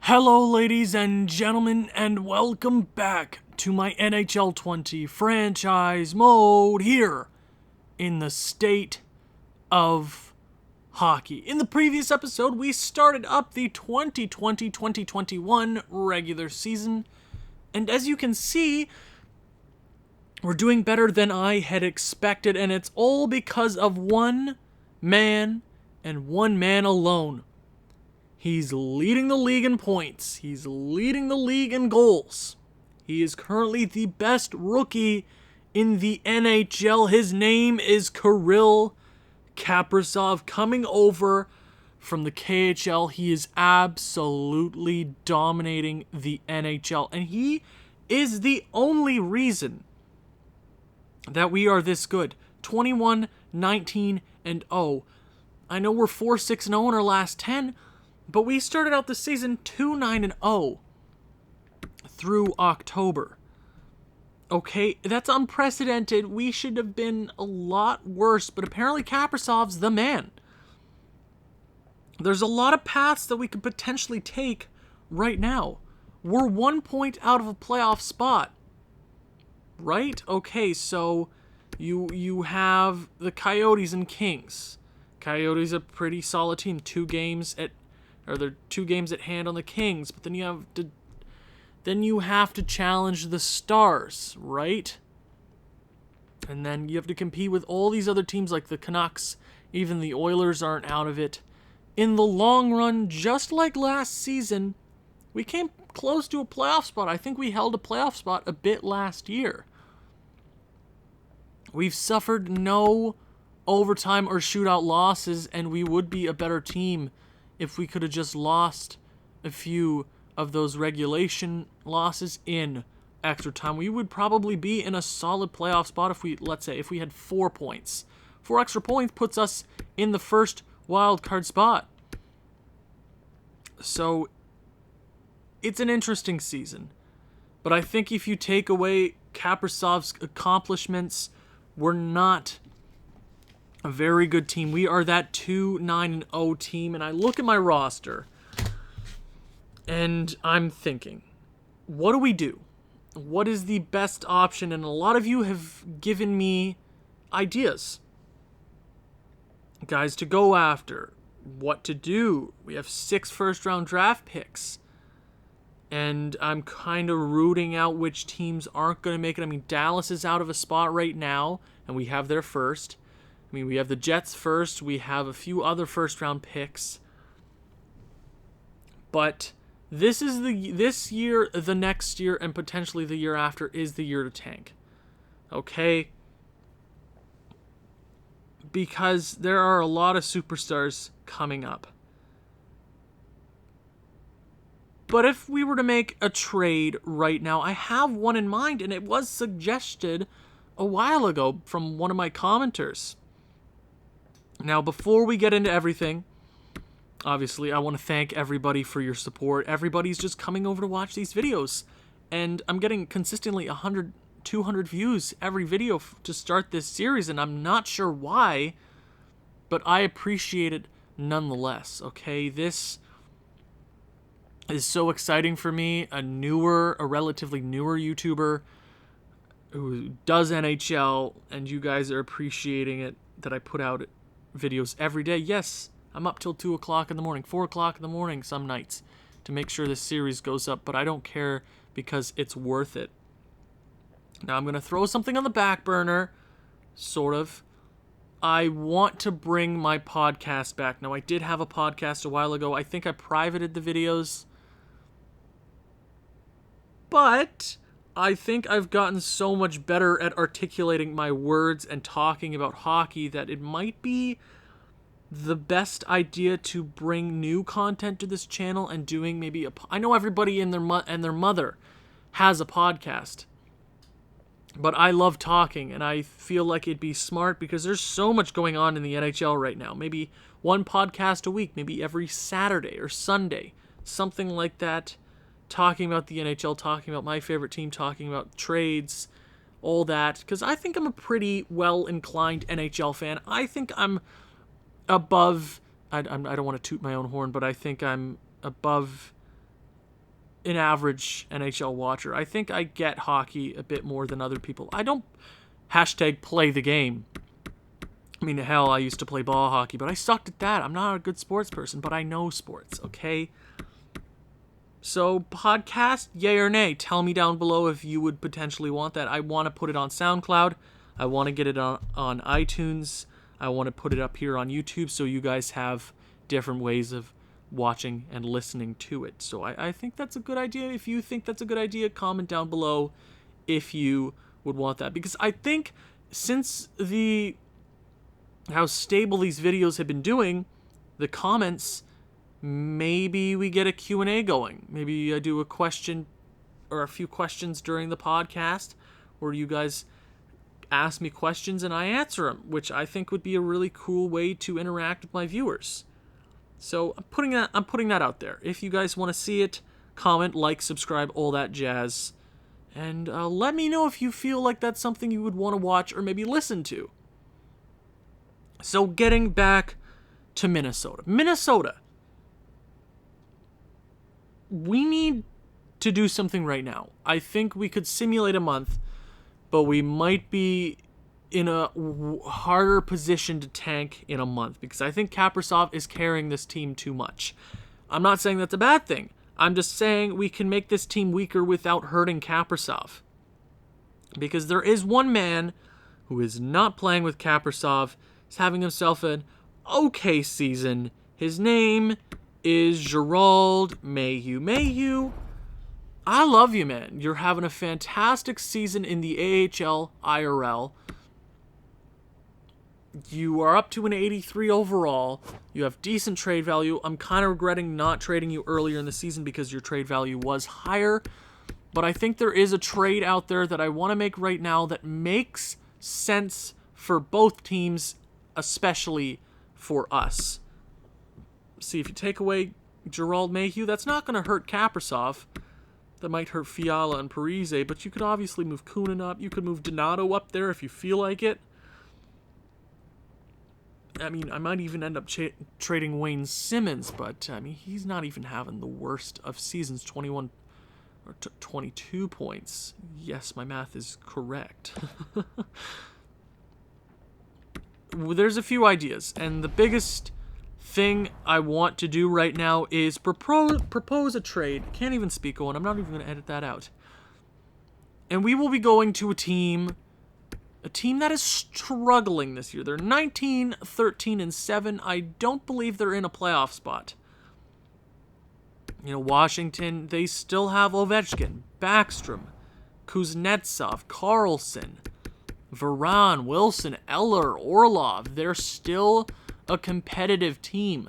Hello, ladies and gentlemen, and welcome back to my NHL 20 franchise mode here in the state of hockey. In the previous episode, we started up the 2020-2021 regular season, and as you can see, we're doing better than I had expected, and it's all because of one man and one man alone. He's leading the league in points. He's leading the league in goals. He is currently the best rookie in the NHL. His name is Kirill Kaprizov, coming over from the KHL. He is absolutely dominating the NHL, and he is the only reason that we are this good. 21, 19, and 0. I know we're 4-6-0 in our last 10, but we started out the season 2-9-0 through October. Okay, that's unprecedented. We should have been a lot worse, but apparently Kaprizov's the man. There's a lot of paths that we could potentially take right now. We're 1 point out of a playoff spot. Right? Okay, so you have the Coyotes and Kings. Coyotes a pretty solid team. They're 2 games at hand on the Kings, but then you have to challenge the Stars, right? And then you have to compete with all these other teams like the Canucks. Even the Oilers aren't out of it. In the long run, just like last season, we came close to a playoff spot. I think we held a playoff spot a bit last year. We've suffered no overtime or shootout losses, and we would be a better team if we could have just lost a few of those regulation losses in extra time. We would probably be in a solid playoff spot if we had 4 points. 4 extra points puts us in the first wild card spot. So it's an interesting season. But I think if you take away Kaprizov's accomplishments, we're not a very good team. We are that 2-9-0 team, and I look at my roster, and I'm thinking, what do we do? What is the best option? And a lot of you have given me ideas, guys to go after, what to do. We have 6 first-round draft picks, and I'm kind of rooting out which teams aren't going to make it. I mean, Dallas is out of a spot right now, and we have their first. I mean, we have the Jets first. We have a few other first-round picks. But this year, the next year, and potentially the year after is the year to tank. Okay? Because there are a lot of superstars coming up. But if we were to make a trade right now, I have one in mind, and it was suggested a while ago from one of my commenters. Now, before we get into everything, obviously, I want to thank everybody for your support. Everybody's just coming over to watch these videos, and I'm getting consistently 100, 200 views every video to start this series, and I'm not sure why, but I appreciate it nonetheless, okay? This is so exciting for me, a relatively newer YouTuber who does NHL, and you guys are appreciating it, that I put out videos every day. Yes, I'm up till 2 o'clock in the morning, 4 o'clock in the morning some nights to make sure this series goes up, but I don't care because it's worth it. Now I'm going to throw something on the back burner, sort of. I want to bring my podcast back. Now, I did have a podcast a while ago. I think I privated the videos, but I think I've gotten so much better at articulating my words and talking about hockey that it might be the best idea to bring new content to this channel and doing maybe I know everybody and their mother has a podcast, but I love talking, and I feel like it'd be smart because there's so much going on in the NHL right now. Maybe one podcast a week, maybe every Saturday or Sunday, something like that. Talking about the NHL, talking about my favorite team, talking about trades, all that. Because I think I'm a pretty well-inclined NHL fan. I think I'm above, I don't want to toot my own horn, but I think I'm above an average NHL watcher. I think I get hockey a bit more than other people. I don't #play the game. I mean, hell, I used to play ball hockey, but I sucked at that. I'm not a good sports person, but I know sports, okay? So, podcast, yay or nay? Tell me down below if you would potentially want that. I want to put it on SoundCloud. I want to get it on iTunes. I want to put it up here on YouTube so you guys have different ways of watching and listening to it. So I think that's a good idea. If you think that's a good idea, comment down below if you would want that. Because I think since how stable these videos have been doing, the comments, maybe we get a Q&A going. Maybe I do a question or a few questions during the podcast where you guys ask me questions and I answer them, which I think would be a really cool way to interact with my viewers. So I'm putting that out there. If you guys want to see it, comment, like, subscribe, all that jazz. And let me know if you feel like that's something you would want to watch or maybe listen to. So getting back to Minnesota. Minnesota. We need to do something right now. I think we could simulate a month, but we might be in a harder position to tank in a month because I think Kaprizov is carrying this team too much. I'm not saying that's a bad thing. I'm just saying we can make this team weaker without hurting Kaprizov. Because there is one man who is not playing with Kaprizov. He's having himself an okay season. His name is Gerald Mayhew. Mayhew, I love you, man. You're having a fantastic season in the AHL IRL. You are up to an 83 overall. You have decent trade value. I'm kind of regretting not trading you earlier in the season because your trade value was higher. But I think there is a trade out there that I want to make right now that makes sense for both teams, especially for us. See, if you take away Gerald Mayhew, that's not going to hurt Kaprizov. That might hurt Fiala and Parise, but you could obviously move Kunin up. You could move Donato up there if you feel like it. I mean, I might even end up trading Wayne Simmonds, but I mean, he's not even having the worst of seasons. 21 or 22 points. Yes, my math is correct. There's a few ideas, and the biggest thing I want to do right now is propose a trade. Can't even speak on. I'm not even going to edit that out. And we will be going to a team that is struggling this year. They're 19, 13, and 7. I don't believe they're in a playoff spot. You know, Washington, they still have Ovechkin, Backstrom, Kuznetsov, Carlson, Varane, Wilson, Eller, Orlov. They're still a competitive team.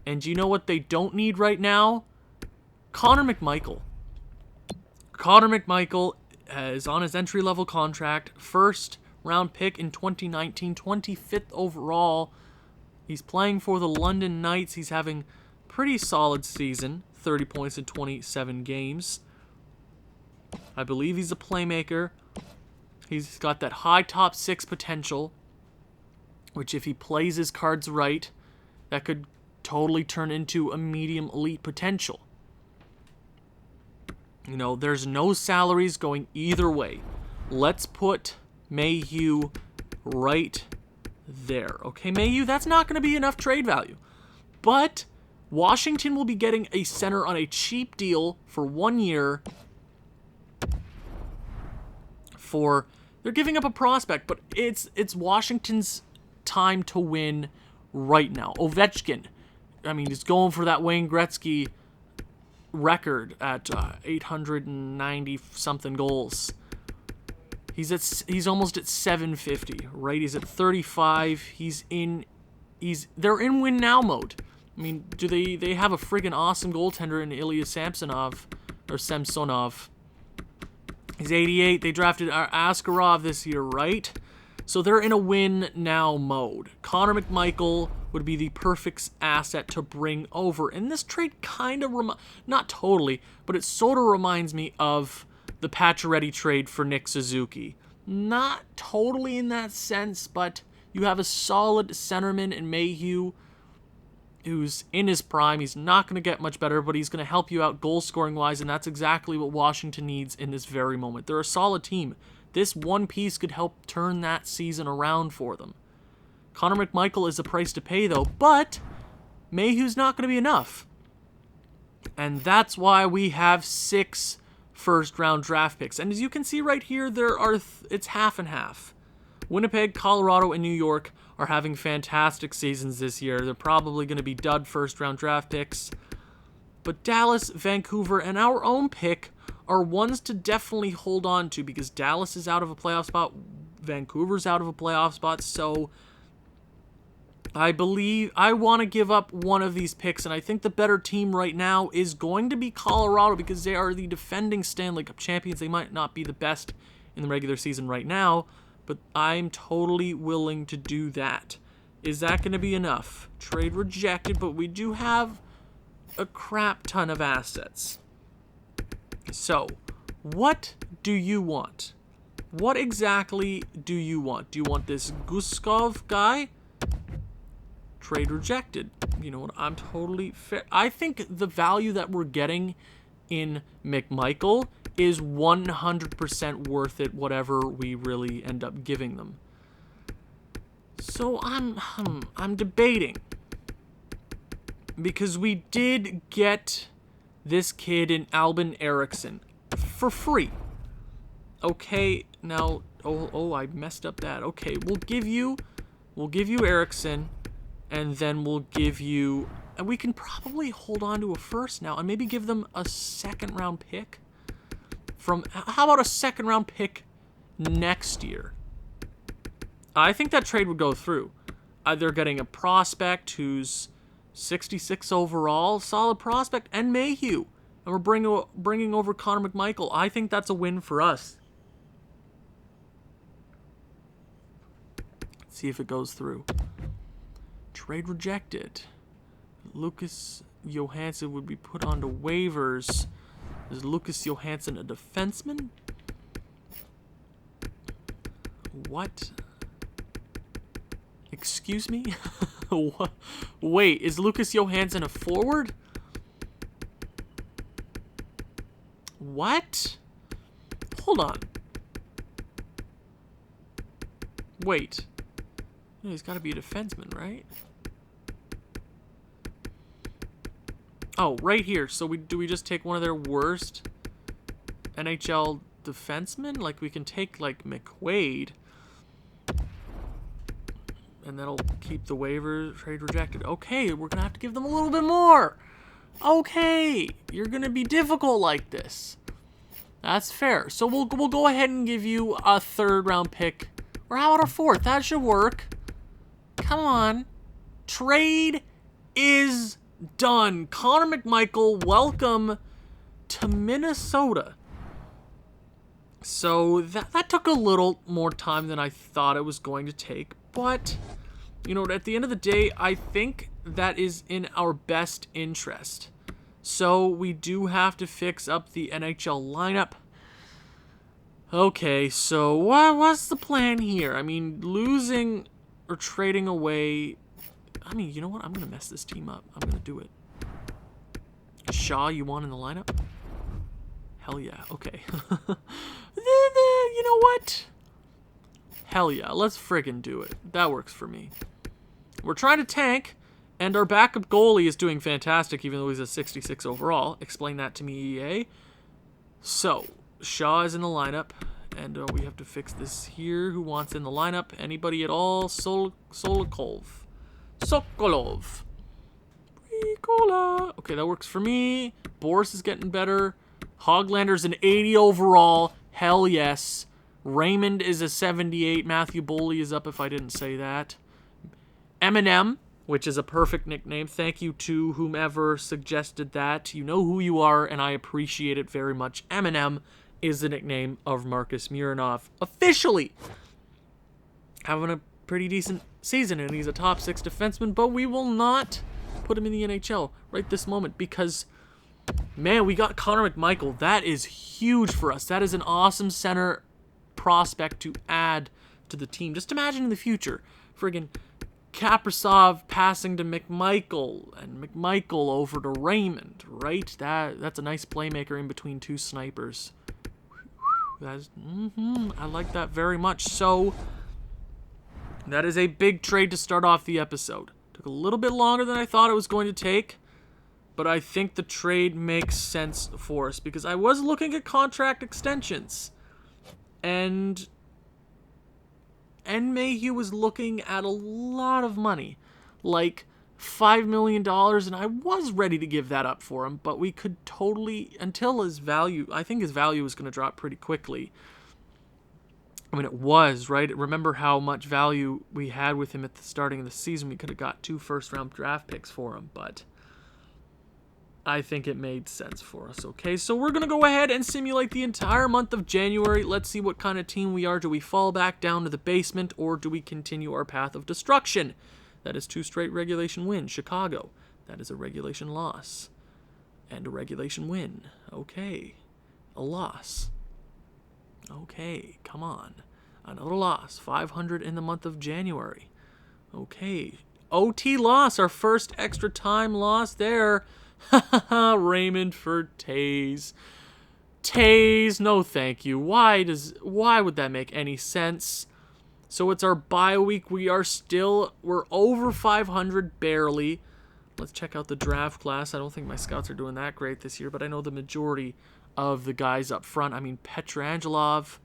And you know what they don't need right now? Connor McMichael. Connor McMichael is on his entry-level contract. First round pick in 2019, 25th overall. He's playing for the London Knights. He's having a pretty solid season. 30 points in 27 games. I believe he's a playmaker. He's got that high top six potential, which if he plays his cards right, that could totally turn into a medium elite potential. You know, there's no salaries going either way. Let's put Mayhew right there. Okay, Mayhew, that's not going to be enough trade value. But Washington will be getting a center on a cheap deal for 1 year. They're giving up a prospect, but it's Washington's time to win right now. Ovechkin, I mean, he's going for that Wayne Gretzky record at 890 something goals. He's almost at 750, right? He's at 35. They're in win now mode. I mean, do they have a friggin' awesome goaltender in Ilya Samsonov? He's 88. They drafted Askarov this year, right? So they're in a win now mode. Connor McMichael would be the perfect asset to bring over. And this trade kind of, not totally, but it sort of reminds me of the Pacioretty trade for Nick Suzuki. Not totally in that sense, but you have a solid centerman in Mayhew. who's in his prime. He's not going to get much better, but he's going to help you out goal-scoring wise, and that's exactly what Washington needs in this very moment. They're a solid team. This one piece could help turn that season around for them. Connor McMichael is the price to pay, though, but Mayhew's not going to be enough. And that's why we have 6 first-round draft picks. And as you can see right here, it's half and half. Winnipeg, Colorado, and New York are having fantastic seasons this year. They're probably going to be dud first-round draft picks. But Dallas, Vancouver, and our own pick are ones to definitely hold on to, because Dallas is out of a playoff spot, Vancouver's out of a playoff spot, so I believe I want to give up one of these picks, and I think the better team right now is going to be Colorado, because they are the defending Stanley Cup champions. They might not be the best in the regular season right now, but I'm totally willing to do that. Is that going to be enough? Trade rejected, but we do have a crap ton of assets. So, what do you want? What exactly do you want? Do you want this Guskov guy? Trade rejected. You know what? I'm totally fair. I think the value that we're getting in McMichael is 100% worth it, whatever we really end up giving them. So I'm debating, because we did get this kid in Albin Eriksson for free. Okay, now I messed up that. Okay, we'll give you Eriksson, and then we'll give you, and we can probably hold on to a first now and maybe give them a second round pick. How about a second round pick next year? I think that trade would go through. They're getting a prospect who's 66 overall, solid prospect, and Mayhew. And we're bringing over Connor McMichael. I think that's a win for us. Let's see if it goes through. Trade rejected. Lucas Johansson would be put onto waivers. Is Lucas Johansson a defenseman? What? Excuse me? Wait, is Lucas Johansson a forward? What? Hold on. Wait. No, he's got to be a defenseman, right? Oh, right here. So do we just take one of their worst NHL defensemen? Like, we can take, like, McQuaid, and that'll keep the waiver trade rejected. Okay, we're going to have to give them a little bit more. Okay, you're going to be difficult like this. That's fair. So we'll go ahead and give you a third-round pick. Or how about a fourth? That should work. Come on. Trade is done. Connor McMichael, welcome to Minnesota. So that took a little more time than I thought it was going to take. But, you know, at the end of the day, I think that is in our best interest. So we do have to fix up the NHL lineup. Okay, so what's the plan here? I mean, losing or trading away. I mean, you know what? I'm going to mess this team up. I'm going to do it. Shaw, you want in the lineup? Hell yeah. Okay. You know what? Hell yeah. Let's friggin' do it. That works for me. We're trying to tank, and our backup goalie is doing fantastic, even though he's a 66 overall. Explain that to me, EA. So, Shaw is in the lineup, and we have to fix this here. Who wants in the lineup? Anybody at all? Sokolov. Ricola. Okay, that works for me. Boris is getting better. Hoglander's an 80 overall. Hell yes. Raymond is a 78. Matthew Boley is up, if I didn't say that. Eminem, which is a perfect nickname. Thank you to whomever suggested that. You know who you are, and I appreciate it very much. Eminem is the nickname of Marcus Murinov. Officially having a pretty decent season, and he's a top 6 defenseman, but we will not put him in the NHL right this moment because, man, we got Connor McMichael. That is huge for us. That is an awesome center prospect to add to the team. Just imagine in the future, friggin' Kaprizov passing to McMichael, and McMichael over to Raymond, right? That's a nice playmaker in between two snipers. I like that very much. So, that is a big trade to start off the episode. Took a little bit longer than I thought it was going to take, but I think the trade makes sense for us, because I was looking at contract extensions, and Mayhew was looking at a lot of money, like $5 million, and I was ready to give that up for him, but we could totally, until his value, I think his value was going to drop pretty quickly. I mean, it was, right? Remember how much value we had with him at the starting of the season? We could have got 2 first-round draft picks for him, but I think it made sense for us. Okay, so we're going to go ahead and simulate the entire month of January. Let's see what kind of team we are. Do we fall back down to the basement, or do we continue our path of destruction? That is 2 straight regulation wins. Chicago, that is a regulation loss. And a regulation win. Okay, a loss. Okay, come on. Another loss. 500 in the month of January. Okay, OT loss, our first extra time loss there. Raymond for Taze. Taze, no thank you. Why would that make any sense? So it's our bye week. We're over 500 barely. Let's check out the draft class. I don't think my scouts are doing that great this year, but I know the majority of the guys up front. I mean, Petrangelov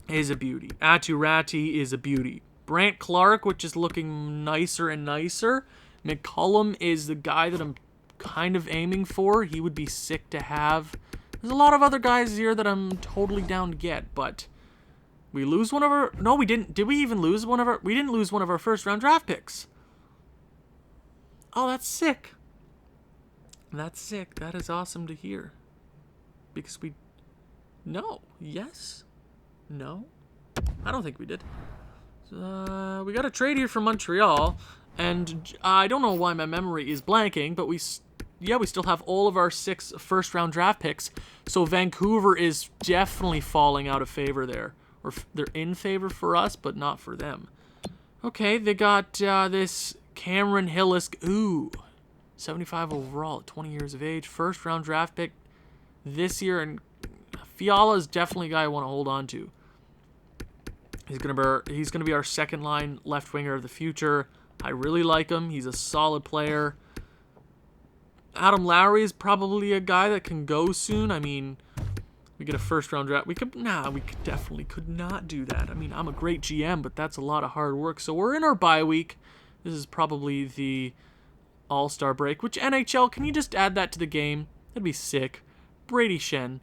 is a beauty. Aturati is a beauty. Brant Clark, which is looking nicer and nicer. McCullum is the guy that I'm kind of aiming for. He would be sick to have. There's a lot of other guys here that I'm totally down to get, but we lose one of our... No, we didn't. Did we even lose one of our... We didn't lose one of our first-round draft picks. Oh, that's sick. That's sick. That is awesome to hear. Because we... No. Yes? No? I don't think we did. We got a trade here from Montreal, and I don't know why my memory is blanking, but we still have all of our 6 first-round draft picks, so Vancouver is definitely falling out of favor there. Or they're in favor for us, but not for them. Okay, they got this Cameron Hillis. Ooh, 75 overall, 20 years of age, first-round draft pick this year, and Fiala is definitely a guy I want to hold on to. He's gonna be our second-line left winger of the future. I really like him. He's a solid player. Adam Lowry is probably a guy that can go soon. I mean, we get a first-round draft. We definitely could not do that. I mean, I'm a great GM, but that's a lot of hard work. So we're in our bye week. This is probably the All-Star break. Which NHL, can you just add that to the game? That'd be sick. Brady Shen.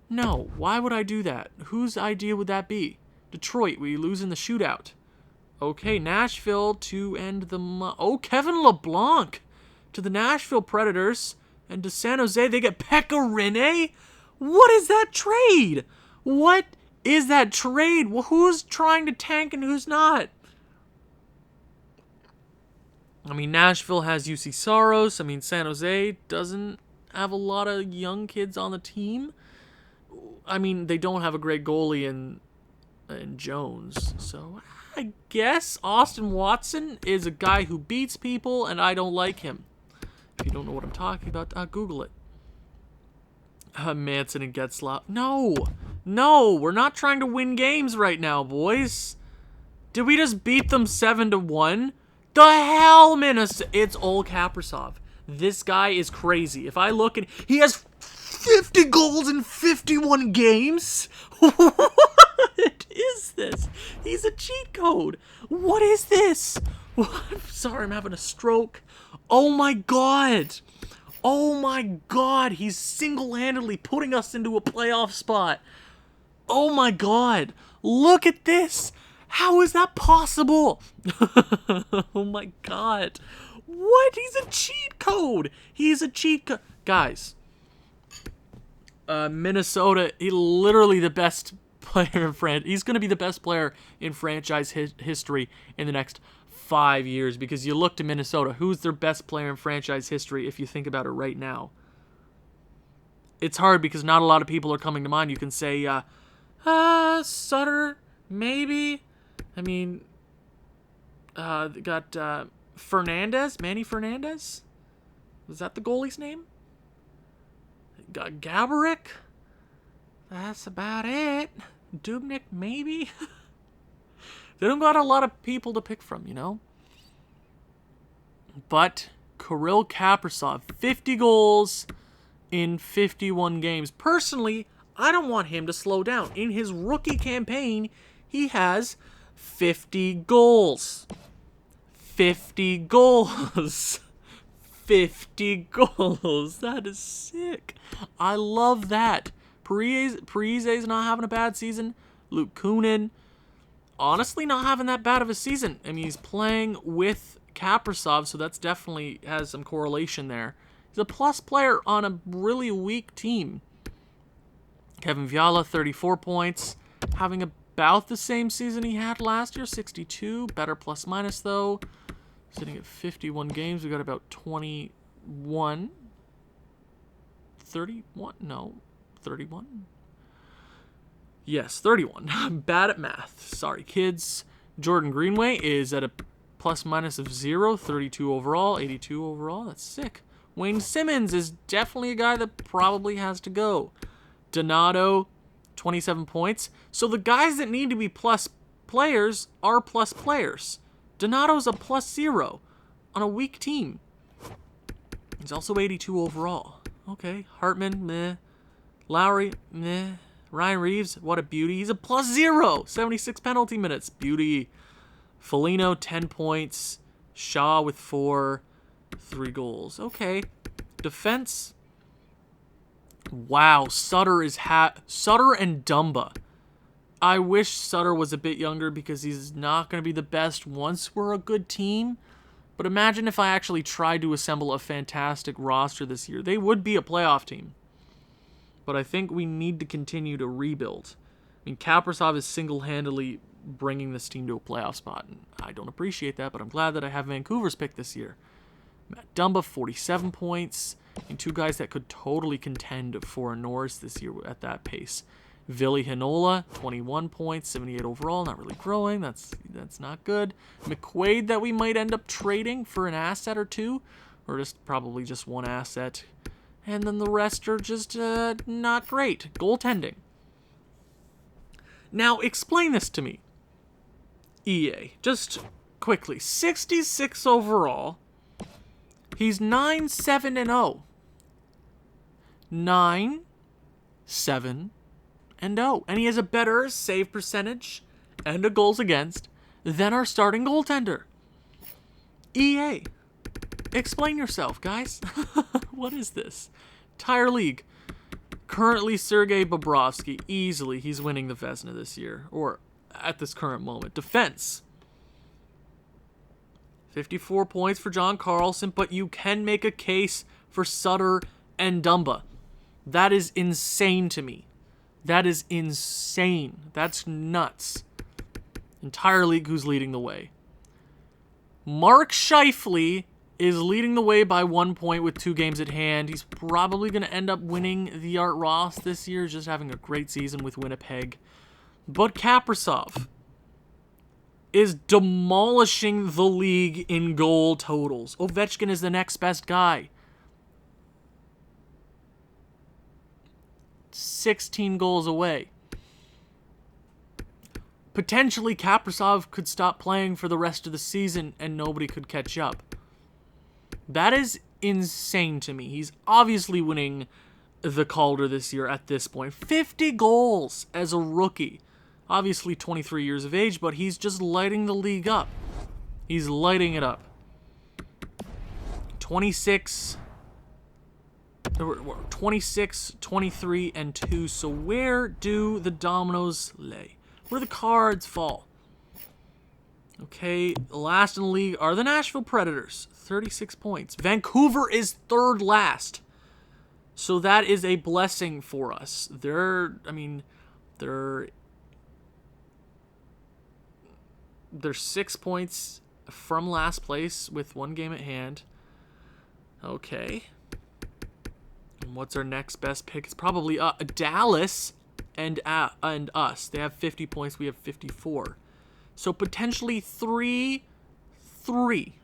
No, why would I do that? Whose idea would that be? Detroit, we lose in the shootout. Okay, Nashville to end the month. Oh, Kevin LeBlanc to the Nashville Predators. And to San Jose, they get Pekka Rinne? What is that trade? What is that trade? Well, who's trying to tank and who's not? I mean, Nashville has UC Saros. I mean, San Jose doesn't have a lot of young kids on the team. I mean, they don't have a great goalie in Jones. So I guess Austin Watson is a guy who beats people, and I don't like him. If you don't know what I'm talking about, Google it. Manson and Getzlaff. No, we're not trying to win games right now, boys. Did we just beat them 7-1? The hell, Minnesota! It's old Kaprizov. This guy is crazy. If I look at... He has 50 goals in 51 games? What is this? He's a cheat code. What is this? I'm sorry, I'm having a stroke. Oh my god. Oh my god. He's single-handedly putting us into a playoff spot. Oh my god. Look at this. How is that possible? Oh my god. What? He's a cheat code. He's a cheat code. Guys. Minnesota, he's literally the best player in franchise. He's going to be the best player in franchise history in the next 5 years, because you look to Minnesota. Who's their best player in franchise history if you think about it right now? It's hard because not a lot of people are coming to mind. You can say, Sutter, maybe. I mean, They got Fernandez, Manny Fernandez. Was that the goalie's name? Got Gaborik. That's about it. Dubnik, maybe. They don't got a lot of people to pick from, you know. But Kirill Kaprizov, 50 goals in 51 games. Personally, I don't want him to slow down. In his rookie campaign, he has 50 goals. 50 goals. 50 goals. That is sick. I love that. Parise's not having a bad season. Luke Kunin, honestly, not having that bad of a season. I mean, he's playing with Kaprizov, so that's definitely has some correlation there. He's a plus player on a really weak team. Kevin Fiala, 34 points. Having about the same season he had last year, 62. Better plus minus, though. Sitting at 51 games. We got about 21. 31? No. 31? Yes, 31. I'm bad at math. Sorry, kids. Jordan Greenway is at a plus minus of 0. 32 overall. 82 overall. That's sick. Wayne Simmonds is definitely a guy that probably has to go. Donato, 27 points. So the guys that need to be plus players are plus players. Donato's a plus 0 on a weak team. He's also 82 overall. Okay. Hartman, meh. Lowry, meh. Ryan Reeves, what a beauty. He's a plus 0. 76 penalty minutes. Beauty. Foligno, 10 points. Shaw with 4. 3 goals. Okay. Defense. Wow. Sutter and Dumba. I wish Sutter was a bit younger because he's not going to be the best once we're a good team. But imagine if I actually tried to assemble a fantastic roster this year. They would be a playoff team. But I think we need to continue to rebuild. I mean, Kaprizov is single-handedly bringing this team to a playoff spot. And I don't appreciate that, but I'm glad that I have Vancouver's pick this year. Matt Dumba, 47 points. And 2 guys that could totally contend for a Norris this year at that pace. Ville Heinola, 21 points, 78 overall, not really growing. That's not good. McQuaid that we might end up trading for an asset or 2, or probably just 1 asset. And then the rest are just not great. Goaltending. Now, explain this to me. EA, just quickly. 66 overall. He's 9-7-0. 9-7-0. And he has a better save percentage and a goals against than our starting goaltender. EA, explain yourself, guys. What is this? Entire league. Currently, Sergei Bobrovsky, easily, he's winning the Vezina this year, or at this current moment. Defense. 54 points for John Carlson, but you can make a case for Sutter and Dumba. That is insane to me. That is insane. That's nuts. Entire league who's leading the way. Mark Scheifele is leading the way by 1 point with 2 games at hand. He's probably going to end up winning the Art Ross this year, just having a great season with Winnipeg. But Kaprizov is demolishing the league in goal totals. Ovechkin is the next best guy. 16 goals away. Potentially, Kaprizov could stop playing for the rest of the season and nobody could catch up. That is insane to me. He's obviously winning the Calder this year at this point. 50 goals as a rookie. Obviously 23 years of age, but he's just lighting the league up. He's lighting it up. 26, 23, and 2. So where do the dominoes lay? Where the cards fall? Okay, last in the league are the Nashville Predators. 36 points. Vancouver is third last. So that is a blessing for us. They're 6 points from last place with 1 game at hand. Okay. And what's our next best pick? It's probably Dallas and us. They have 50 points. We have 54. So potentially 3 3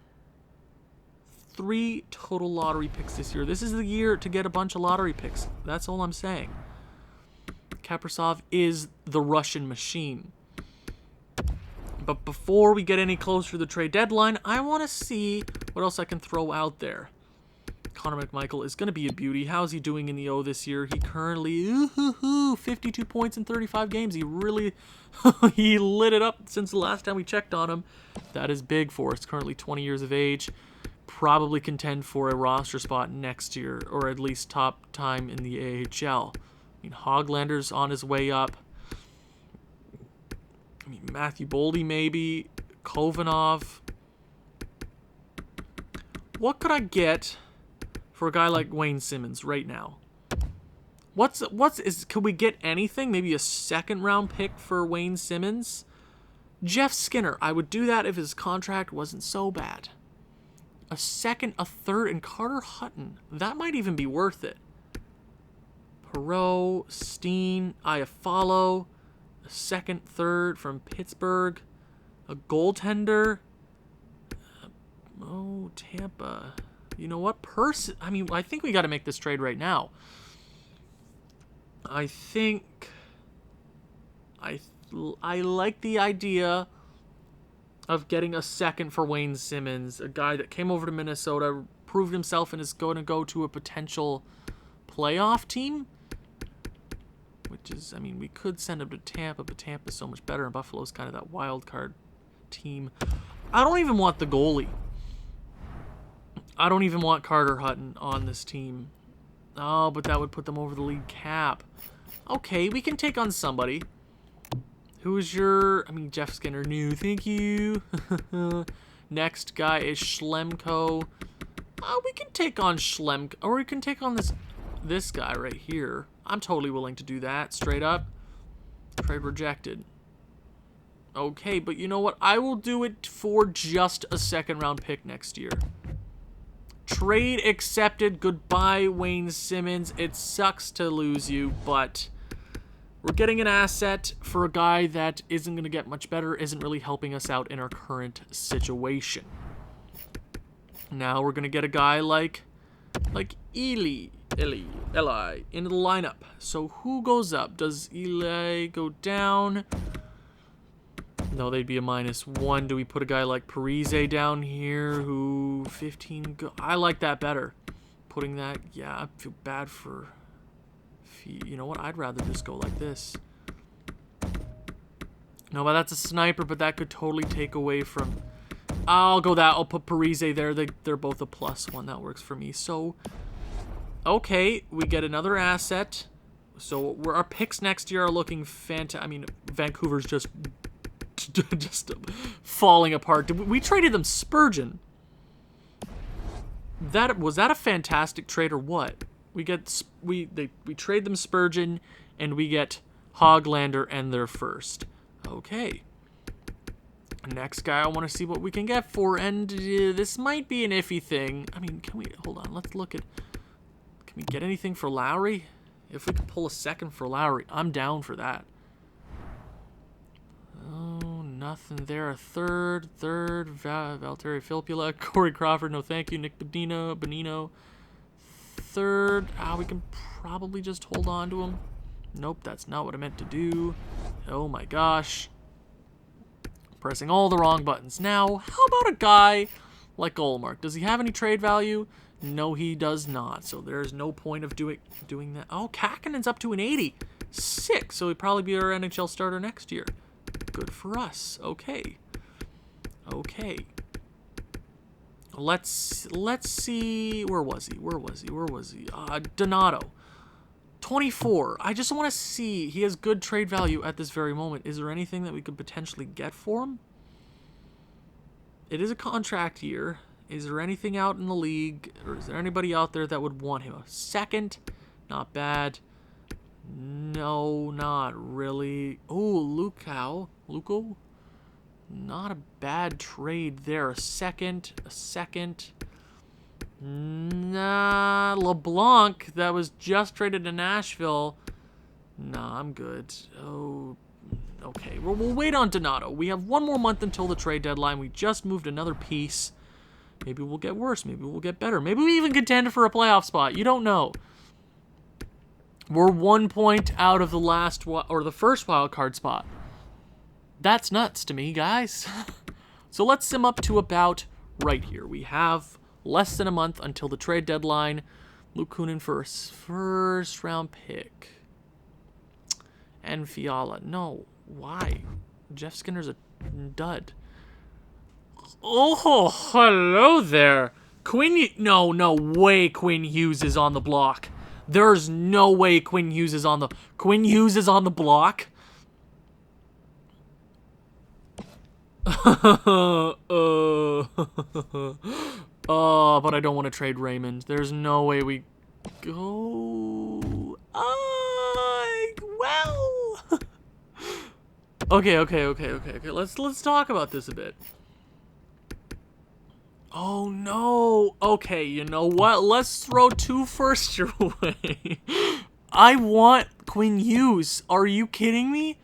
total lottery picks this year. This is the year to get a bunch of lottery picks. That's all I'm saying. Kaprizov is the Russian machine. But before we get any closer to the trade deadline, I want to see what else I can throw out there. Connor McMichael is going to be a beauty. How's he doing in the O this year? He currently, 52 points in 35 games. He really, he lit it up since the last time we checked on him. That is big for us. Currently 20 years of age. Probably contend for a roster spot next year, or at least top time in the AHL. I mean, Hoglander's on his way up. I mean, Matthew Boldy maybe. Kovanov. What could I get for a guy like Wayne Simmonds right now? Could we get anything? Maybe a second round pick for Wayne Simmonds? Jeff Skinner. I would do that if his contract wasn't so bad. A second, a third, and Carter Hutton. That might even be worth it. Perot, Steen, Iafallo, a second, third from Pittsburgh, a goaltender. Tampa. You know what? I think we got to make this trade right now. I think I like the idea of getting a second for Wayne Simmonds, a guy that came over to Minnesota, proved himself, and is going to go to a potential playoff team. Which is, I mean, we could send him to Tampa, but Tampa's so much better, and Buffalo's kind of that wild card team. I don't even want the goalie. I don't even want Carter Hutton on this team. Oh, but that would put them over the league cap. Okay, we can take on somebody. Who's your... I mean, Jeff Skinner. No, thank you. Next guy is Schlemko. We can take on Schlemko. Or we can take on this guy right here. I'm totally willing to do that. Straight up. Trade rejected. Okay, but you know what? I will do it for just a second round pick next year. Trade accepted. Goodbye, Wayne Simmonds. It sucks to lose you, but we're getting an asset for a guy that isn't going to get much better, isn't really helping us out in our current situation. Now we're going to get a guy like Eli into the lineup. So who goes up? Does Eli go down? No, they'd be a -1. Do we put a guy like Parise down here who 15 I like that better. Putting that, yeah, I feel bad for... You know what? I'd rather just go like this. No, but that's a sniper, but that could totally take away from... I'll go that. I'll put Parise there. They're both a +1. That works for me. So, okay, we get another asset. So our picks next year are looking fantastic. I mean, Vancouver's just falling apart. We traded them Spurgeon. Was that a fantastic trade or what? We trade them Spurgeon and we get Hoglander and their first. Okay. Next guy, I want to see what we can get for, and this might be an iffy thing. I mean, hold on, let's look at, can we get anything for Lowry? If we could pull a second for Lowry, I'm down for that. Oh, nothing there. A third, Valtteri Filppula, Corey Crawford, no thank you, Nick Bonino. Third, we can probably just hold on to him. Nope, that's not what I meant to do. Oh my gosh. Pressing all the wrong buttons. Now, how about a guy like Ullmark? Does he have any trade value? No, he does not. So there's no point of doing that. Oh, Kakanen's up to an 80. Sick. So he'd probably be our NHL starter next year. Good for us. Okay. Let's see. Where was he? Donato. 24. I just want to see. He has good trade value at this very moment. Is there anything that we could potentially get for him? It is a contract year. Is there anything out in the league, or is there anybody out there that would want him? A second? Not bad. No, not really. Oh, Luco? Not a bad trade there. A second. Nah, LeBlanc, that was just traded to Nashville. Nah, I'm good. Oh, Okay, we'll wait on Donato. We have one more month until the trade deadline. We just moved another piece. Maybe we'll get worse. Maybe we'll get better. Maybe we even contend for a playoff spot. You don't know. We're 1 point out of the first wild card spot. That's nuts to me, guys. So let's sim up to about right here. We have less than a month until the trade deadline. Luke Kunin for a first round pick. And Fiala. No. Why? Jeff Skinner's a dud. Oh, hello there. No way Quinn Hughes is on the block. There's no way Quinn Hughes is on the block. But I don't want to trade Raymond. There's no way we go. Well. Okay. Let's talk about this a bit. Oh no. Okay, you know what? Let's throw 2 firsts your way. I want Quinn Hughes. Are you kidding me?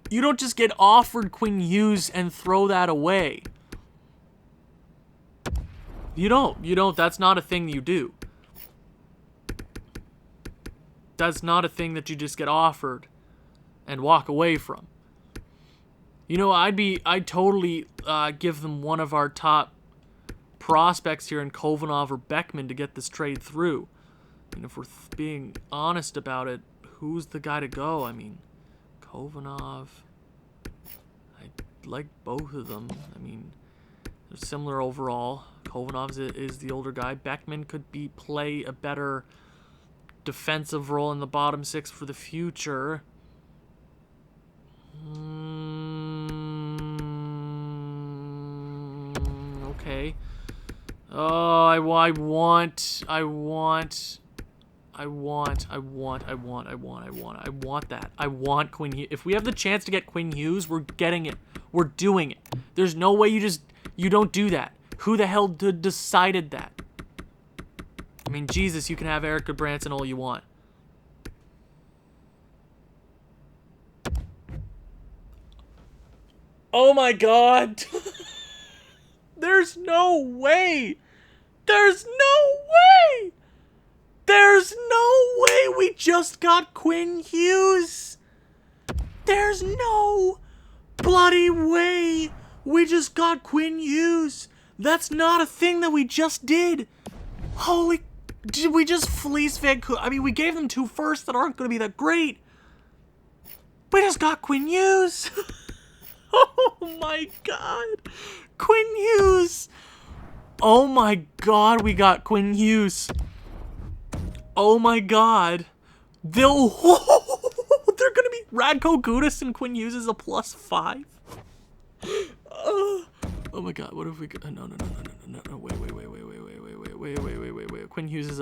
You don't just get offered Quinn Hughes and throw that away. You don't. That's not a thing you do. That's not a thing that you just get offered and walk away from. You know, I'd totally give them one of our top prospects here in Kovanov or Beckman to get this trade through. I mean, if we're being honest about it, who's the guy to go? I mean, Kovanov. I like both of them. I mean, they're similar overall. Kovanov is the older guy. Beckman could play a better defensive role in the bottom 6 for the future. Okay. Oh, I want that. I want Quinn Hughes. If we have the chance to get Quinn Hughes, we're getting it. We're doing it. There's no way you don't do that. Who the hell decided that? I mean, Jesus, you can have Eric Goodbranson all you want. Oh my God. There's no way. There's no way we just got Quinn Hughes. There's no bloody way we just got Quinn Hughes. That's not a thing that we just did. Did we just fleece Vancouver? I mean, we gave them 2 firsts that aren't going to be that great. We just got Quinn Hughes. Oh my God. Quinn Hughes. Oh my God, we got Quinn Hughes. Oh my God. They're going to be Radko Gudas and Quinn Hughes is a +5. Oh my God, what if we got? No. Wait. Quinn Hughes is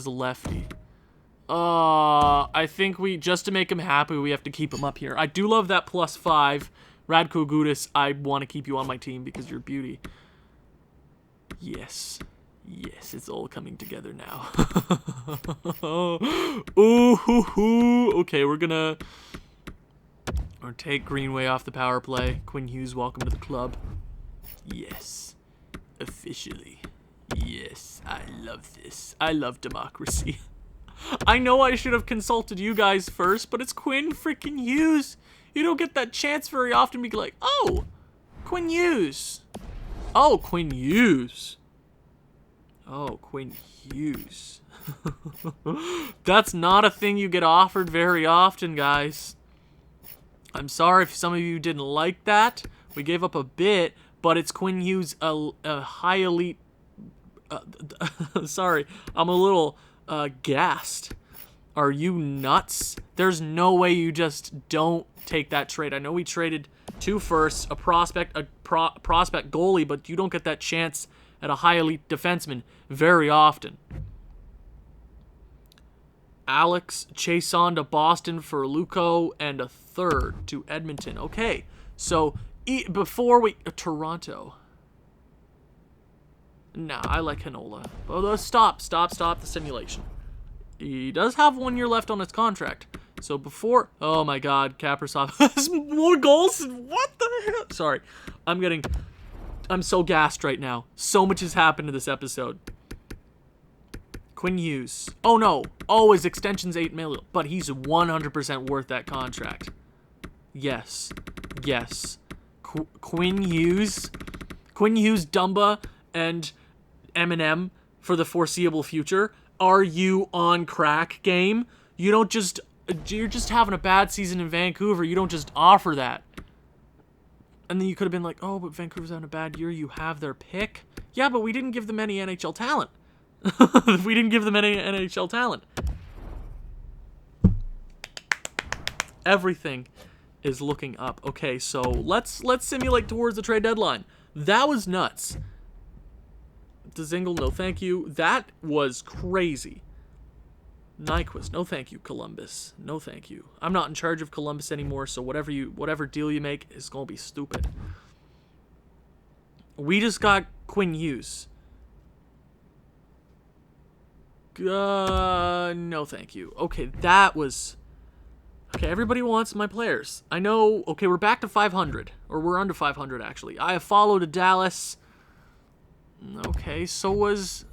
a lefty. I think just to make him happy, we have to keep him up here. I do love that +5. Radko Gudas, I want to keep you on my team because you're beauty. Yes, it's all coming together now. Ooh. Okay, we're gonna take Greenway off the power play. Quinn Hughes, welcome to the club. Yes, officially. Yes, I love this. I love democracy. I know I should have consulted you guys first, but it's Quinn freaking Hughes. You don't get that chance very often to be like, oh, Quinn Hughes. Oh, Quinn Hughes. Oh, Quinn Hughes. That's not a thing you get offered very often, guys. I'm sorry if some of you didn't like that. We gave up a bit, but it's Quinn Hughes, a high elite. Sorry, I'm a little gassed. Are you nuts? There's no way you just don't take that trade. I know we traded 2 firsts, a prospect goalie, but you don't get that chance at a high elite defenseman very often. Alex Chase on to Boston for Luco and a 3rd to Edmonton. Okay, so before we Toronto. Nah, I like Hanola. Stop the simulation. He does have 1 year left on his contract. So before... Oh my god, Kaprizov has more goals? What the hell? Sorry. I'm so gassed right now. So much has happened to this episode. Quinn Hughes. Oh no. Oh, his extension's $8 million. But he's 100% worth that contract. Yes. Yes. Quinn Hughes. Quinn Hughes, Dumba, and Eminem for the foreseeable future. Are you on crack, game? You don't just... You're just having a bad season in Vancouver. You don't just offer that. And then you could have been like, oh, but Vancouver's having a bad year. You have their pick. Yeah, but we didn't give them any NHL talent. We didn't give them any NHL talent. Everything is looking up. Okay, so let's simulate towards the trade deadline. That was nuts. Dzingel, no thank you. That was crazy. Nyquist, no thank you. Columbus, no thank you. I'm not in charge of Columbus anymore, so whatever deal you make is gonna be stupid. We just got Quinn Hughes. No thank you. Okay, that was... Okay, everybody wants my players. I know... Okay, we're back to 500. Or we're under 500, actually. I have followed to Dallas. Okay, so was...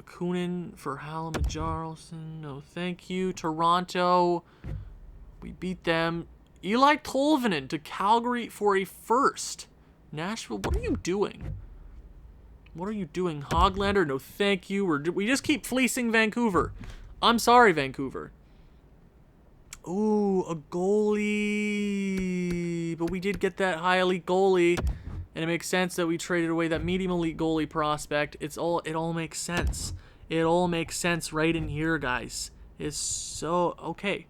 Kunin for Hallam-Jarlson. No, thank you. Toronto. We beat them. Eli Tolvanen to Calgary for a first. Nashville, what are you doing? What are you doing? Hoglander, no thank you. We just keep fleecing Vancouver. I'm sorry, Vancouver. Ooh, a goalie. But we did get that high elite goalie. And it makes sense that we traded away that medium elite goalie prospect. It all makes sense. It all makes sense right in here, guys. It's so... Okay.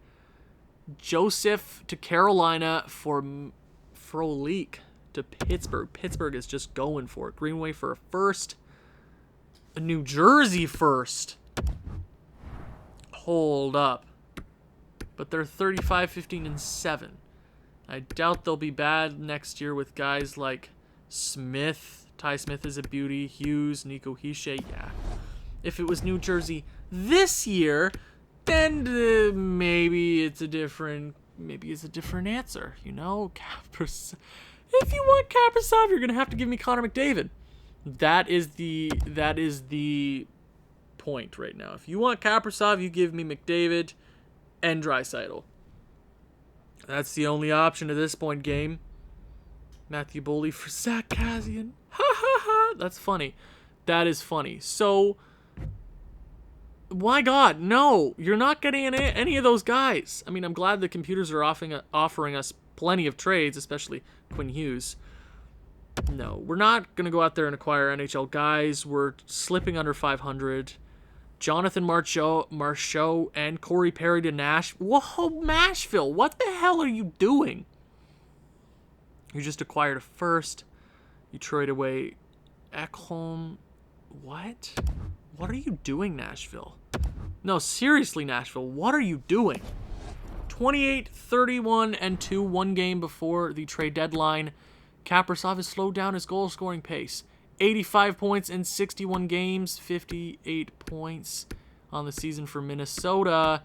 Joseph to Carolina for Frolik to Pittsburgh. Pittsburgh is just going for it. Greenway for a first. A New Jersey first. Hold up. But they're 35, 15, and 7. I doubt they'll be bad next year with guys like Smith. Ty Smith is a beauty. Hughes, Nico Hischier, yeah. If it was New Jersey this year, then maybe it's a different answer, you know? If you want Kaprizov, you're gonna have to give me Connor McDavid. That is the point right now. If you want Kaprizov, you give me McDavid and Draisaitl. That's the only option at this point, game. Matthew Boley for Zach Kassian. Ha ha ha. That's funny. That is funny. So, my God, no. You're not getting any of those guys. I mean, I'm glad the computers are offering us plenty of trades, especially Quinn Hughes. No, we're not going to go out there and acquire NHL guys. We're slipping under 500. Jonathan Marchand and Corey Perry to Nashville. Whoa, Nashville, what the hell are you doing? You just acquired a first. You trade away Ekholm. What? What are you doing, Nashville? No, seriously, Nashville, what are you doing? 28, 31, and 2, one game before the trade deadline. Kaprizov has slowed down his goal-scoring pace. 85 points in 61 games, 58 points on the season for Minnesota.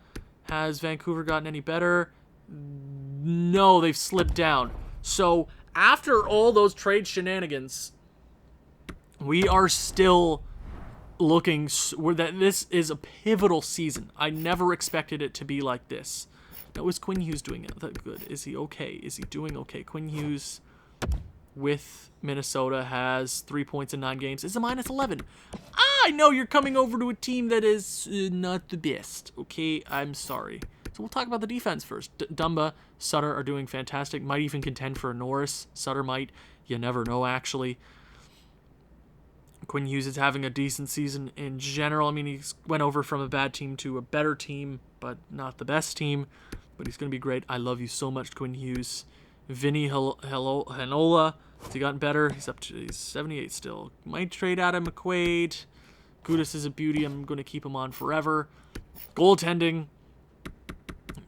Has Vancouver gotten any better? No, they've slipped down. So, after all those trade shenanigans, we are still looking that this is a pivotal season. I never expected it to be like this. Now, is Quinn Hughes doing it that good? Is he okay? Is he doing okay? Quinn Hughes with Minnesota has 3 points in 9 games. It's a -11. I know you're coming over to a team that is not the best. Okay, I'm sorry. So we'll talk about the defense first. Dumba, Sutter are doing fantastic. Might even contend for a Norris. Sutter might. You never know, actually. Quinn Hughes is having a decent season in general. I mean, he went over from a bad team to a better team, but not the best team. But he's going to be great. I love you so much, Quinn Hughes. Vinny Hanola, has he gotten better? He's 78 still. Might trade Adam McQuaid. Gudis is a beauty. I'm going to keep him on forever. Goaltending.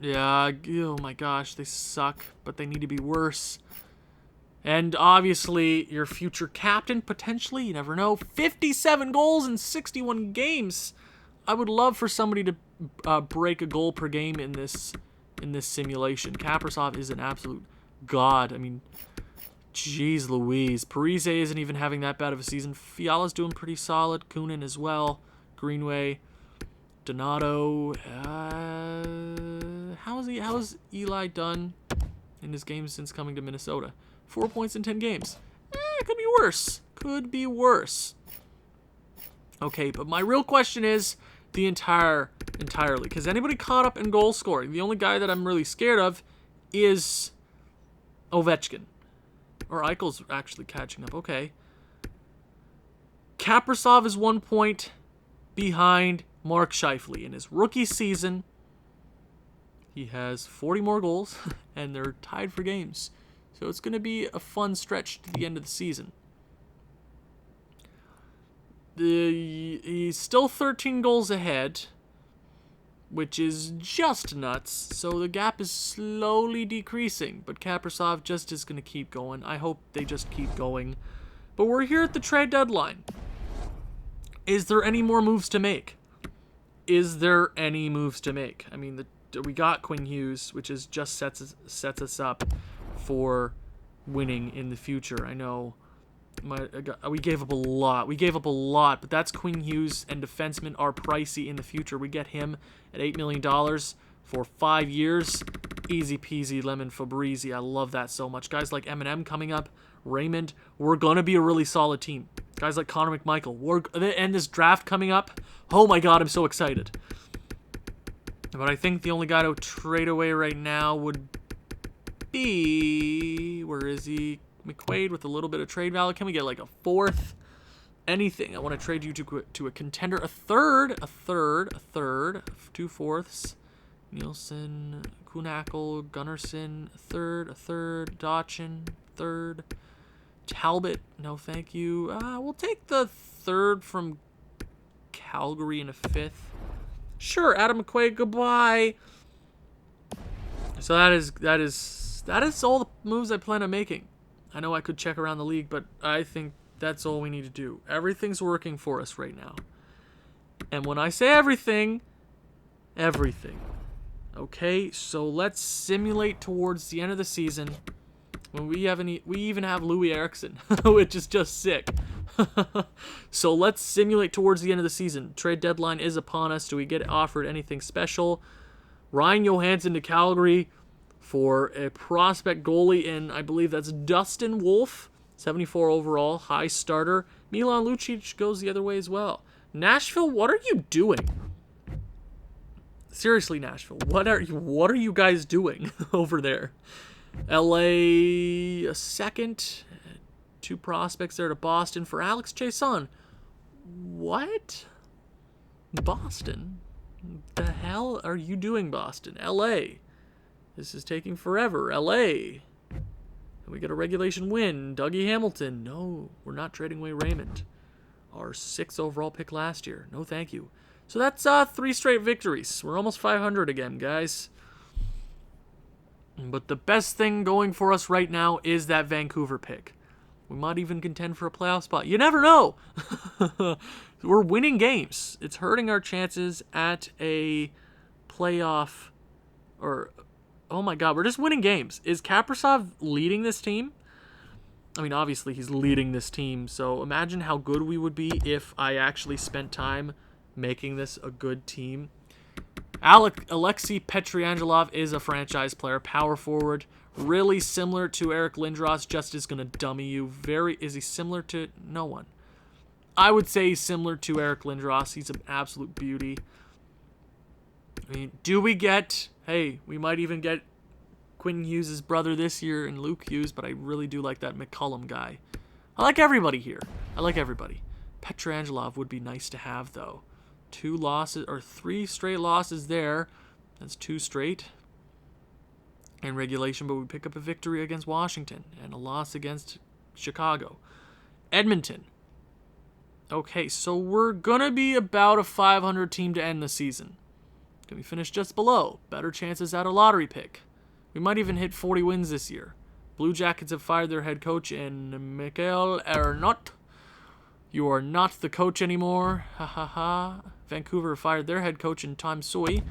Yeah, oh my gosh, they suck, but they need to be worse. And obviously, your future captain, potentially, you never know. 57 goals in 61 games. I would love for somebody to break a goal per game in this simulation. Kaprizov is an absolute god. I mean, jeez Louise. Parise isn't even having that bad of a season. Fiala's doing pretty solid. Kunin as well. Greenway. Donato. How's Eli done in his games since coming to Minnesota? 4 points in 10 games. It could be worse. Could be worse. Okay, but my real question is the entirely. Because anybody caught up in goal scoring? The only guy that I'm really scared of is Ovechkin. Or Eichel's actually catching up. Okay. Kaprizov is 1 point behind Mark Scheifele. In his rookie season, he has 40 more goals, and they're tied for games. So it's going to be a fun stretch to the end of the season. He's still 13 goals ahead, which is just nuts. So the gap is slowly decreasing, but Kaprizov just is going to keep going. I hope they just keep going. But we're here at the trade deadline. Is there any more moves to make? Is there any moves to make? I mean, we got Quinn Hughes, which is just sets us up for winning in the future. I know we gave up a lot. But that's Quinn Hughes, and defensemen are pricey in the future. We get him at $8 million for 5 years. Easy peasy lemon Fabrizi. I love that so much. Guys like Eminem coming up, Raymond, we're going to be a really solid team. Guys like Connor McMichael, and this draft coming up. Oh my God, I'm so excited. But I think the only guy to trade away right now would be, where is he? McQuaid with a little bit of trade value. Can we get like a fourth? Anything. I want to trade you to a contender. A third. 2 fourths. Nielsen, Kunackle, Gunnarsson, a third. Dotchin, third. Talbot, no thank you. We'll take the third from Calgary and a fifth. Sure, Adam McQuaid, goodbye. So that is all the moves I plan on making. I know I could check around the league, but I think that's all we need to do. Everything's working for us right now. And when I say everything. Okay, so let's simulate towards the end of the season when we even have Louis Eriksson, which is just sick. So let's simulate towards the end of the season. Trade deadline is upon us. Do we get offered anything special? Ryan Johansson to Calgary for a prospect goalie, and I believe that's Dustin Wolf, 74 overall, high starter. Milan Lucic goes the other way as well. Nashville, what are you doing? Seriously, Nashville, what are you guys doing over there? LA, a second. 2 prospects there to Boston for Alex Chiasson. What? Boston? The hell are you doing, Boston? LA. This is taking forever. LA. We get a regulation win. Dougie Hamilton. No, we're not trading away Raymond. Our 6th overall pick last year. No, thank you. So that's 3 straight victories. We're almost 500 again, guys. But the best thing going for us right now is that Vancouver pick. We might even contend for a playoff spot. You never know. We're winning games. It's hurting our chances at a playoff. Oh my God, we're just winning games. Is Kaprizov leading this team? I mean, obviously he's leading this team. So imagine how good we would be if I actually spent time making this a good team. Alexei Petriangelov is a franchise player, power forward, really similar to Eric Lindros, just is going to dummy you. Is he similar to no one? I would say he's similar to Eric Lindros. He's an absolute beauty. I mean, we might even get Quinn Hughes' brother this year and Luke Hughes, but I really do like that McCullum guy. I like everybody here. Petriangelov would be nice to have, though. 2 losses, or 3 straight losses there. That's 2 straight in regulation, but we pick up a victory against Washington and a loss against Chicago. Edmonton. Okay, so we're going to be about a 500 team to end the season. Can we finish just below? Better chances at a lottery pick. We might even hit 40 wins this year. Blue Jackets have fired their head coach in McMichael. You are not the coach anymore. Ha ha ha. Vancouver fired their head coach in Tom Soy.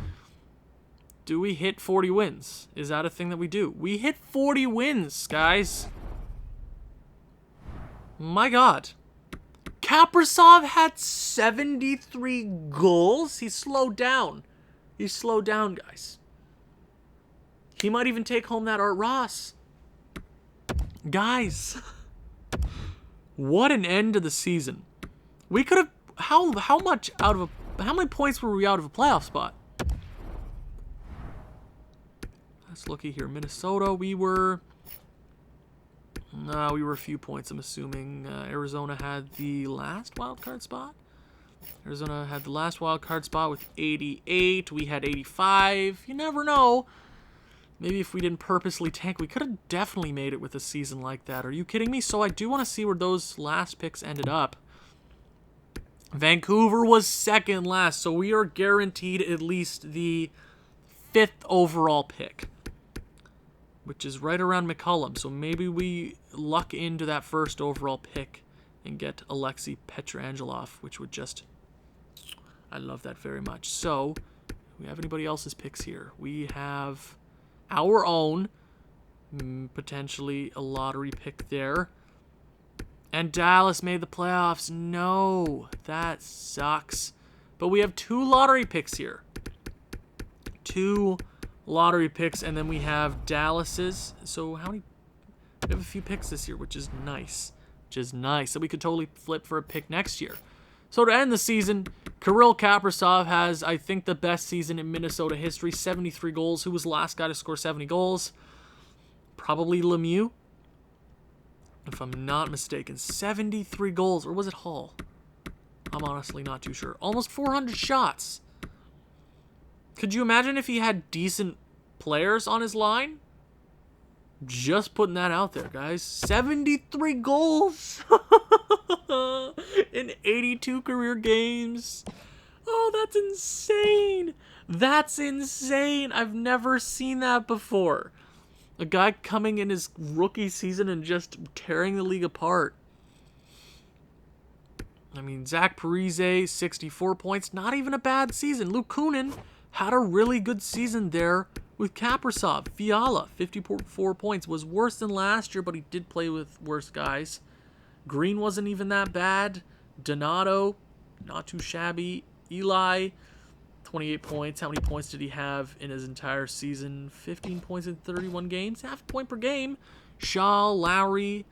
Do we hit 40 wins? Is that a thing that we do? We hit 40 wins, guys. My God. Kaprizov had 73 goals. He slowed down. He slowed down, guys. He might even take home that Art Ross. Guys. What an end to the season. We could have... How many points were we out of a playoff spot? Let's looky here. Minnesota, we were a few points, I'm assuming. Arizona had the last wild card spot. Arizona had the last wild card spot with 88. We had 85. You never know. Maybe if we didn't purposely tank, we could have definitely made it with a season like that. Are you kidding me? So I do want to see where those last picks ended up. Vancouver was second last, so we are guaranteed at least the 5th overall pick, which is right around McCollum. So maybe we luck into that first overall pick and get Alexei Petrangelov, which would just... I love that very much. So, do we have anybody else's picks here? We have our own, potentially a lottery pick there. And Dallas made the playoffs. No, that sucks. But we have 2 lottery picks here. 2 lottery picks, and then we have Dallas's. So how many? We have a few picks this year, which is nice. So we could totally flip for a pick next year. So to end the season, Kirill Kaprizov has, I think, the best season in Minnesota history. 73 goals. Who was the last guy to score 70 goals? Probably Lemieux, if I'm not mistaken. 73 goals. Or was it Hall? I'm honestly not too sure. Almost 400 shots. Could you imagine if he had decent players on his line? Just putting that out there, guys. 73 goals in 82 career games. Oh, that's insane. That's insane. I've never seen that before. A guy coming in his rookie season and just tearing the league apart. I mean, Zach Parise, 64 points. Not even a bad season. Luke Kunin had a really good season there with Kaprizov. Fiala, 54 points. Was worse than last year, but he did play with worse guys. Green wasn't even that bad. Donato, not too shabby. Eli, 28 points. How many points did he have in his entire season? 15 points in 31 games. Half a point per game. Shaw, Lowry.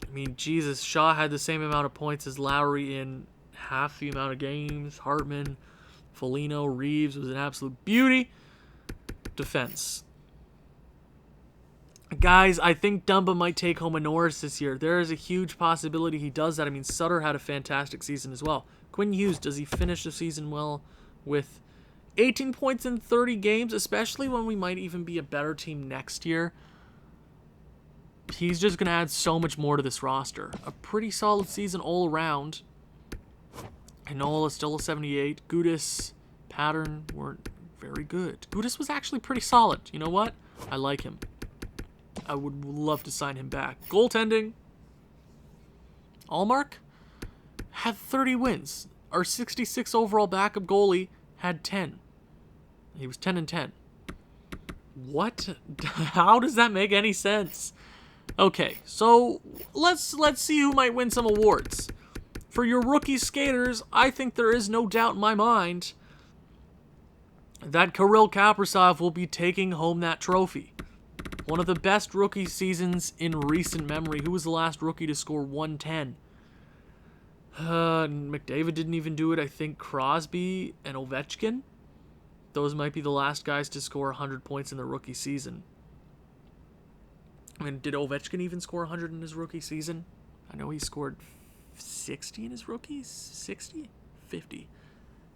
I mean, Jesus, Shaw had the same amount of points as Lowry in half the amount of games. Hartman, Foligno, Reeves was an absolute beauty. Defense. Guys, I think Dumba might take home a Norris this year. There is a huge possibility he does that. I mean, Sutter had a fantastic season as well. Quinn Hughes, does he finish the season well with 18 points in 30 games, especially when we might even be a better team next year? He's just going to add so much more to this roster. A pretty solid season all around. Enola still a 78. Gudis, Pattern weren't very good. Gudis was actually pretty solid. You know what? I like him. I would love to sign him back. Goaltending. Allmark had 30 wins. Our 66 overall backup goalie had 10. He was 10-10. What? How does that make any sense? Okay, so let's see who might win some awards. For your rookie skaters, I think there is no doubt in my mind that Kirill Kaprizov will be taking home that trophy. One of the best rookie seasons in recent memory. Who was the last rookie to score 110? McDavid didn't even do it. I think Crosby and Ovechkin. Those might be the last guys to score 100 points in the rookie season. I mean, did Ovechkin even score 100 in his rookie season? I know he scored 60 in his rookies. 60? 50.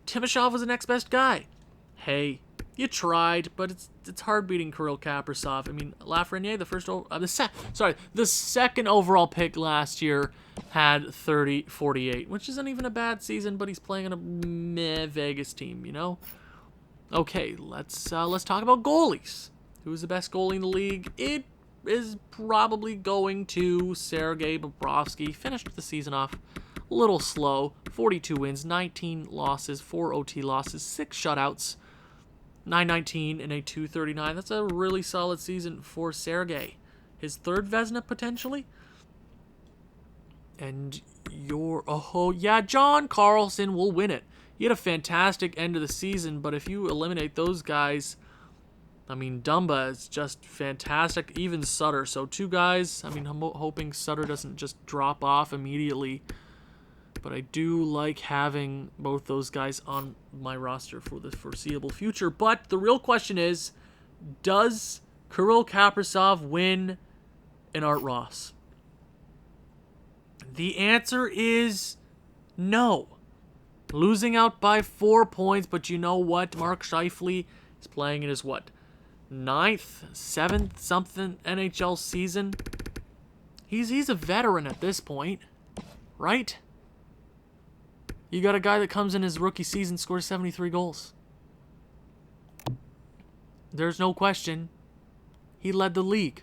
Timashov was the next best guy. Hey, you tried, but it's hard beating Kirill Kaprizov. I mean, Lafreniere, the second overall pick last year had 30-48, which isn't even a bad season, but he's playing on a meh Vegas team, you know? Okay, let's talk about goalies. Who's the best goalie in the league? It is probably going to Sergei Bobrovsky. Finished the season off a little slow. 42 wins, 19 losses, 4 OT losses, 6 shutouts, 919 and a 239. That's a really solid season for Sergei. His third Vezina, potentially. And John Carlson will win it. He had a fantastic end of the season, but if you eliminate those guys, I mean, Dumba is just fantastic. Even Sutter. So 2 guys. I mean, I'm hoping Sutter doesn't just drop off immediately. But I do like having both those guys on my roster for the foreseeable future. But the real question is, does Kirill Kaprizov win an Art Ross? The answer is no. Losing out by 4 points, but you know what? Mark Scheifele is playing in his, 9th, 7th, something NHL season? He's a veteran at this point, right? You got a guy that comes in his rookie season, scores 73 goals. There's no question. He led the league.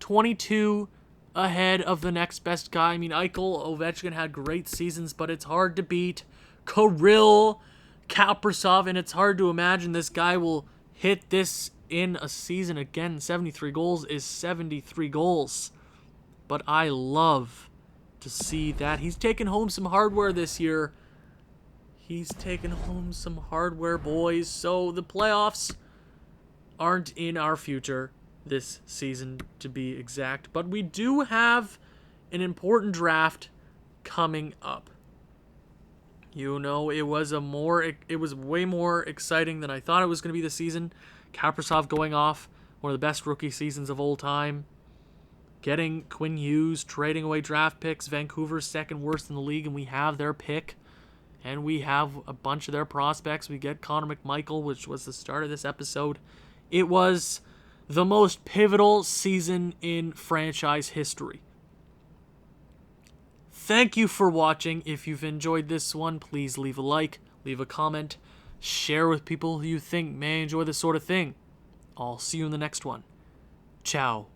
22 ahead of the next best guy. I mean, Eichel, Ovechkin had great seasons, but it's hard to beat Kirill Kaprizov, and it's hard to imagine this guy will hit this in a season again. 73 goals is 73 goals. But I love to see that. He's taken home some hardware this year. He's taken home some hardware, boys. So the playoffs aren't in our future this season, to be exact. But we do have an important draft coming up. You know, it was way more exciting than I thought it was going to be this season. Kaprizov going off, one of the best rookie seasons of all time. Getting Quinn Hughes, trading away draft picks. Vancouver's second worst in the league, and we have their pick. And we have a bunch of their prospects. We get Connor McMichael, which was the start of this episode. It was the most pivotal season in franchise history. Thank you for watching. If you've enjoyed this one, please leave a like, leave a comment, share with people who you think may enjoy this sort of thing. I'll see you in the next one. Ciao.